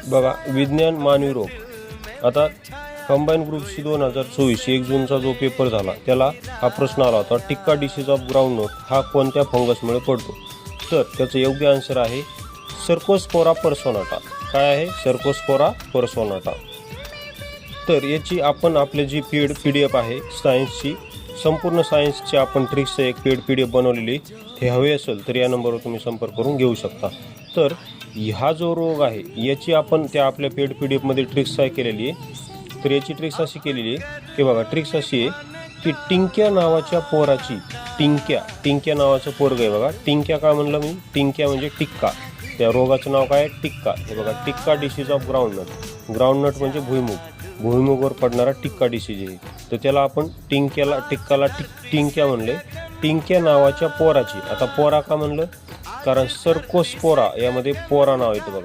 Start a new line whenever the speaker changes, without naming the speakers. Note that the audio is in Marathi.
बघा, विज्ञान मानवी रोग. आता कंबाईन ग्रुप सी 2024 1 जूनचा जो पेपर झाला त्याला हा प्रश्न आला होता, टिक्का डिसीज ऑफ ग्राउंडनट हा कोणत्या फंगसमुळे पडतो. तर त्याचं योग्य आन्सर आहे सर्कोस्पोरा पर्सोनाटा. काय आहे? सर्कोस्पोरा पर्सोनाटा. तर याची आपण आपली जी PDF आहे सायन्सची, संपूर्ण सायन्सची आपण ट्रिक्सचं एक PDF बनवलेली, हे हवे असेल तर या नंबरवर तुम्ही संपर्क करून घेऊ शकता. तर हा जो रोग आहे याची आपण त्या आपल्या PDF मध्ये ट्रिक्स काय केलेली आहे. तर याची ट्रिक्स अशी केलेली आहे की बघा, ट्रिक्स अशी आहे की टिंक्या नावाच्या पोराची, टिंक्या नावाचं पोरग आहे बघा. टिंक्या का म्हणलं मी? टिंक्या म्हणजे टिक्का. त्या रोगाचं नाव काय आहे? टिक्का. हे बघा, टिक्का डिसीज ऑफ ग्राउंडनट. ग्राउंडनट म्हणजे भुईमुगवर पडणारा टिक्का डिसीज आहे. तर त्याला आपण टिंक्याला टिंक्या म्हणले. टिंक्या नावाच्या पोराची. आता पोरा का म्हणलं? कारण सर्कोस्पोरा यामध्ये पोरा नाव येतं बघा.